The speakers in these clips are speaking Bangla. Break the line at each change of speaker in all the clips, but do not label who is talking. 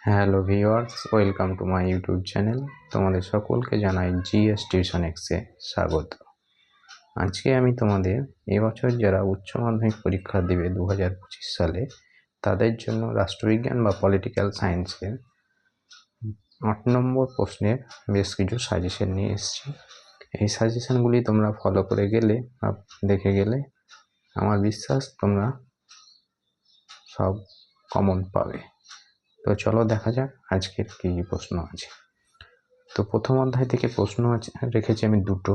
Hello viewers, welcome to my YouTube channel. তোমাদের সকলকে জানাই জিএস টিউশন এক্সে স্বাগত। আজকে আমি তোমাদের এবছর যারা উচ্চ মাধ্যমিক পরীক্ষা দেবে 2025 সালে তাদের জন্য রাষ্ট্রবিজ্ঞান বা পলিটিক্যাল সায়েন্সের 8 নম্বর প্রশ্নের বেশ কিছু সাজেশন নিয়ে এসেছি। এই সাজেশনগুলি তোমরা ফলো করে গেলে বা দেখে গেলে আমার বিশ্বাস তোমরা সব কমন পাবে। তো চলো দেখা যাক আজকের কী কী প্রশ্ন আছে। তো প্রথম অধ্যায় থেকে প্রশ্ন রেখেছি আমি দুটো।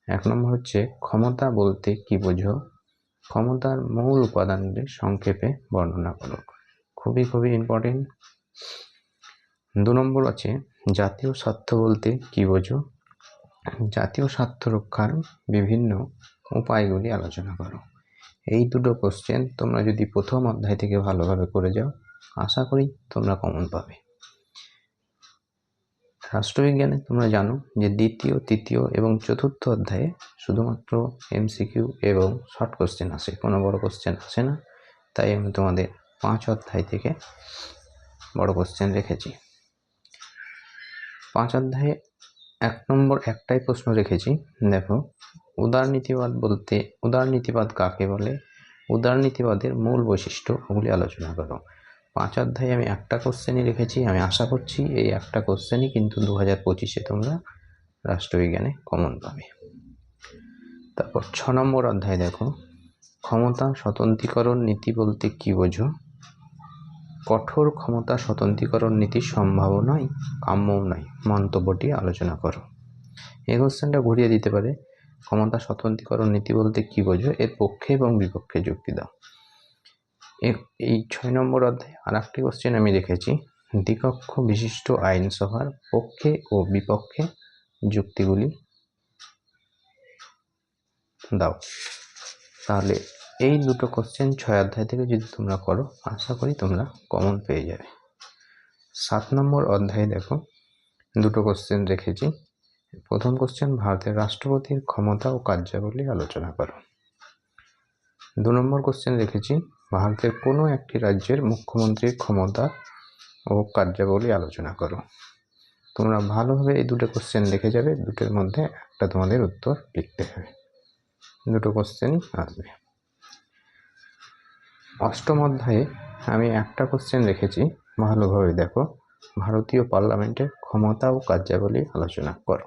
1 নম্বর হচ্ছে ক্ষমতা বলতে কি বোঝো? ক্ষমতার মূল উপাদানগুলি সংক্ষেপে বর্ণনা করো। খুবই ইম্পর্টেন্ট। 2 নম্বর আছে জাতীয় স্বার্থ বলতে কি বোঝো? জাতীয় স্বার্থ রক্ষার বিভিন্ন উপায়গুলি আলোচনা করো। এই দুটো কোশ্চেন তোমরা যদি প্রথম অধ্যায় থেকে ভালোভাবে করে যাও আশা করি তোমরা কমন পাবে। রাষ্ট্রবিজ্ঞানে তোমরা জানো যে দ্বিতীয়, তৃতীয় এবং চতুর্থ অধ্যায়ে শুধুমাত্র এমসিকিউ এবং শর্ট কোশ্চেন আসে, কোনো বড় কোশ্চেন আসে না। তাই আমি তোমাদের 5 অধ্যায় থেকে বড় কোশ্চেন রেখেছি। 5 অধ্যায়ে 1 নম্বর একটাই প্রশ্ন রেখেছি। দেখো, উদারনীতিবাদ কাকে বলে? উদারনীতিবাদের মূল বৈশিষ্ট্য ওগুলি আলোচনা করো। 5 অধ্যায়ে আমি একটা কোশ্চেনই রেখেছি। আমি আশা করছি এই একটা কোশ্চেনই কিন্তু 2025-এ তোমরা রাষ্ট্রবিজ্ঞানে কমন পাবে। তারপর 6 নম্বর অধ্যায় দেখো, ক্ষমতা স্বতন্ত্রীকরণ নীতি বলতে কি বোঝো? কঠোর ক্ষমতা স্বতন্ত্রীকরণ নীতি সম্ভাব্য নয়, কাম্যও নয়, মন্তব্যটি আলোচনা করো। এই কোশ্চেনটা ঘুরিয়ে দিতে পারে, ক্ষমতা স্বতন্ত্রীকরণ নীতি বলতে কি বোঝো, এর পক্ষে এবং বিপক্ষে যুক্তি দাও। এই 6 নম্বর অধ্যায়ে আর একটি কোশ্চেন আমি রেখেছি, দ্বিকক্ষ বিশিষ্ট আইনসভার পক্ষে ও বিপক্ষে যুক্তিগুলি দাও। তাহলে এই দুটো কোশ্চেন 6 অধ্যায় থেকে যদি তোমরা করো আশা করি তোমরা কমন পেয়ে যাবে। 7 নম্বর অধ্যায়ে দেখো, দুটো কোশ্চেন রেখেছি। প্রথম কোশ্চেন, ভারতের রাষ্ট্রপতির ক্ষমতা ও কার্যাবলী আলোচনা করো। 2 নম্বর কোশ্চেন রেখেছি, ভারতের কোনো একটি রাজ্যের মুখ্যমন্ত্রীর ক্ষমতা ও কার্যাবলী আলোচনা করো। তোমরা ভালোভাবে এই দুটো কোশ্চেন লিখে যাবে, দুটোর মধ্যে একটা তোমাদের উত্তর লিখতে হবে, দুটো কোশ্চেনই আসবে। 8ম অধ্যায়ে আমি একটা কোশ্চেন রেখেছি, ভালোভাবে দেখো, ভারতীয় পার্লামেন্টের ক্ষমতা ও কার্যাবলী আলোচনা করো।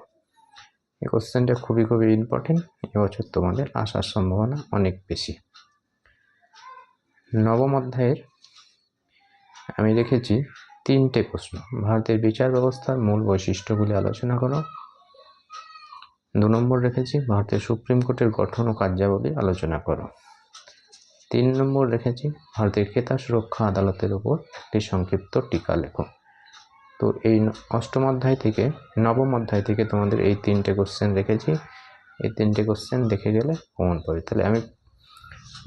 এই কোশ্চেনটা খুবই ইম্পর্টেন্ট, এবছর তোমাদের আসার সম্ভাবনা অনেক বেশি। 9ম অধ্যায়ের আমি রেখেছি 3টে প্রশ্ন, ভারতের বিচার ব্যবস্থার মূল বৈশিষ্ট্যগুলি আলোচনা করো। 2 নম্বর রেখেছি, ভারতের সুপ্রিম কোর্টের গঠন ও কার্যাবলী আলোচনা করো। 3 নম্বর রেখেছি, ভারতের ক্রেতা সুরক্ষা আদালতের উপর একটি সংক্ষিপ্ত টিকা লেখো। তো এই 8ম অধ্যায় থেকে 9ম অধ্যায় থেকে তোমাদের এই 3টে কোশ্চেন রেখেছি। এই 3টে কোশ্চেন দেখে গেলে কমন পাবে। তাহলে আমি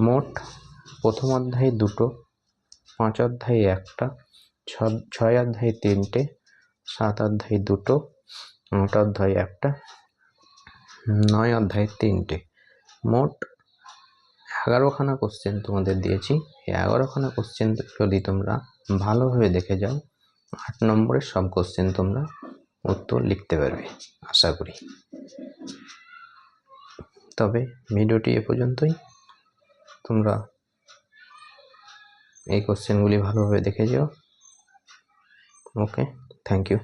মোট প্রথম অধ্যায়ে 2টো, 5 অধ্যায়ে 1টা, 6 অধ্যায়ে 3টে, 7 অধ্যায়ে 2টো, 8 অধ্যায়ে 1টা, 9 অধ্যায়ে 3টে, মোট 11খানা কোশ্চেন তোমাদের দিয়েছি। এই 11খানা কোশ্চেন যদি তোমরা ভালোভাবে দেখে যাও 8 নম্বরের সব কোশ্চেন তোমরা উত্তর লিখতে পারবে আশা করি। তবে ভিডিওটি এ পর্যন্তই। তোমরা এই কোশ্চেনগুলি ভালোভাবে দেখে যাও। ওকে, থ্যাংক ইউ।